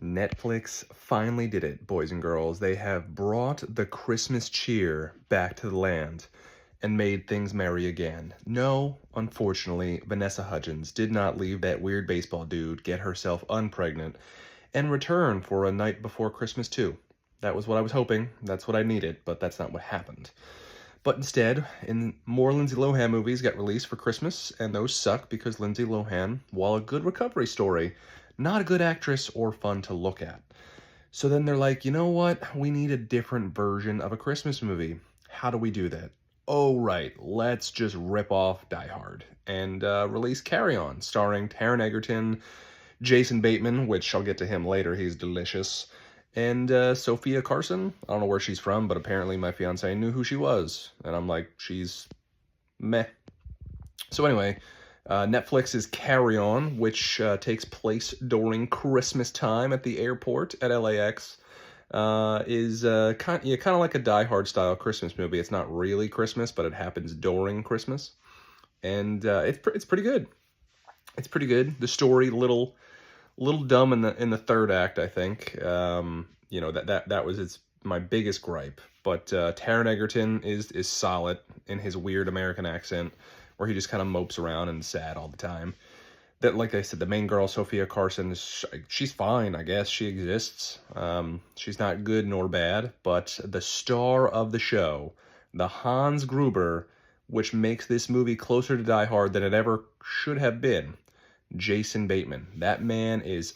Netflix finally did it, boys and girls. They have brought the Christmas cheer back to the land and made things merry again. No, unfortunately, Vanessa Hudgens did not leave that weird baseball dude get herself unpregnant and return for A Night Before Christmas 2. That was what I was hoping. That's what I needed, but that's not what happened. But instead, more Lindsay Lohan movies got released for Christmas, and those suck because Lindsay Lohan, while a good recovery story, not a good actress or fun to look at. So then they're like, you know what? We need a different version of a Christmas movie. How do we do that? Oh, right. Let's just rip off Die Hard and release Carry On, starring Taron Egerton, Jason Bateman, which I'll get to him later. He's delicious. And Sophia Carson. I don't know where she's from, but apparently my fiance knew who she was. And I'm like, she's meh. So anyway, Netflix's Carry On, which takes place during Christmas time at the airport at LAX, is kind of like a Die Hard style Christmas movie. It's not really Christmas, but it happens during Christmas, and it's pretty good. It's pretty good. The story little dumb in the third act, I think. That was my biggest gripe. But Taron Egerton is solid in his weird American accent, where he just kind of mopes around and sad all the time. That, like I said, the main girl, Sophia Carson, she's fine, I guess. She exists. She's not good nor bad, but the star of the show, the Hans Gruber, which makes this movie closer to Die Hard than it ever should have been, Jason Bateman. That man is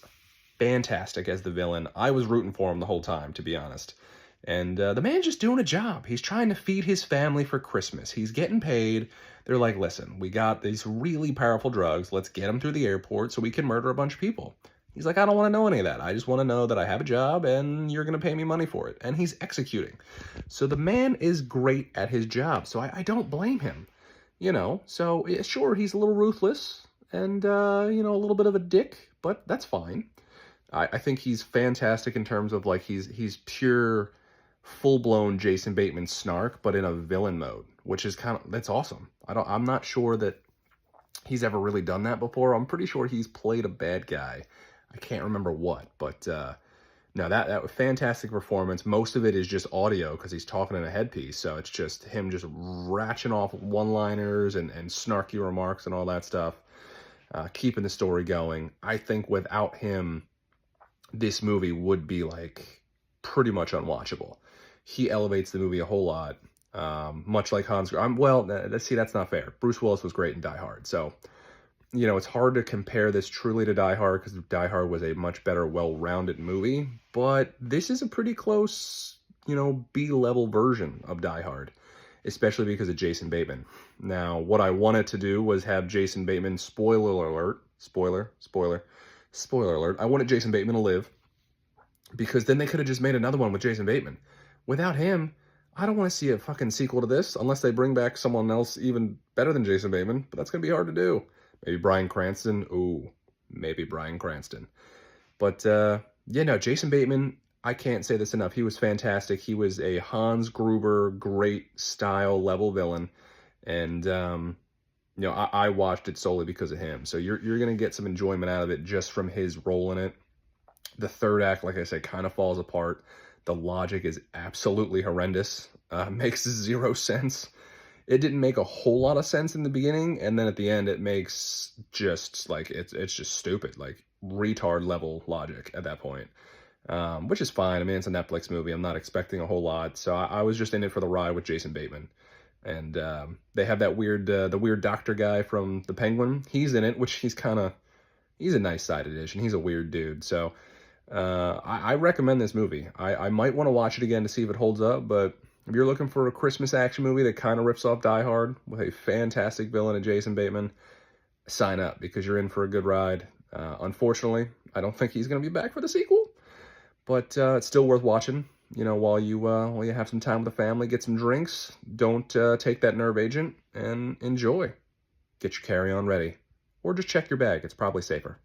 fantastic as the villain. I was rooting for him the whole time, to be honest. And the man's just doing a job. He's trying to feed his family for Christmas. He's getting paid. They're like, listen, we got these really powerful drugs. Let's get them through the airport so we can murder a bunch of people. He's like, I don't want to know any of that. I just want to know that I have a job and you're going to pay me money for it. And he's executing. So the man is great at his job. So I don't blame him. So yeah, sure, he's a little ruthless and, a little bit of a dick, but that's fine. I think he's fantastic in terms of, like, he's pure, full-blown Jason Bateman snark, but in a villain mode, which is that's awesome. I'm not sure that he's ever really done that before. I'm pretty sure he's played a bad guy. I can't remember what, but no, that was fantastic performance. Most of it is just audio because he's talking in a headpiece, so it's just him just ratcheting off one-liners and snarky remarks and all that stuff, keeping the story going. I think without him, this movie would be, like, pretty much unwatchable. He elevates the movie a whole lot, much like Hans. See, that's not fair. Bruce Willis was great in Die Hard, so it's hard to compare this truly to Die Hard because Die Hard was a much better, well-rounded movie. But this is a pretty close, B-level version of Die Hard, especially because of Jason Bateman. Now, what I wanted to do was have Jason Bateman, spoiler alert. I wanted Jason Bateman to live, because then they could have just made another one with Jason Bateman. Without him, I don't want to see a fucking sequel to this unless they bring back someone else even better than Jason Bateman, but that's going to be hard to do. Maybe Bryan Cranston. Ooh, maybe Bryan Cranston. But, Jason Bateman, I can't say this enough. He was fantastic. He was a Hans Gruber, great style level villain. And, I watched it solely because of him. So you're going to get some enjoyment out of it just from his role in it. The third act, like I said, kind of falls apart. The logic is absolutely horrendous. Makes zero sense. It didn't make a whole lot of sense in the beginning, and then at the end it makes just, like, it's just stupid, like retard level logic at that point. Which is fine. I mean, it's a Netflix movie. I'm not expecting a whole lot. So I was just in it for the ride with Jason Bateman. And they have that the weird doctor guy from The Penguin. He's in it, which he's a nice side addition. He's a weird dude. So I recommend this movie. I might want to watch it again to see if it holds up, but if you're looking for a Christmas action movie that kind of rips off Die Hard with a fantastic villain in Jason Bateman, sign up because you're in for a good ride. Unfortunately, I don't think he's going to be back for the sequel, but it's still worth watching. While you have some time with the family, get some drinks. Don't take that nerve agent and enjoy. Get your carry-on ready, or just check your bag. It's probably safer.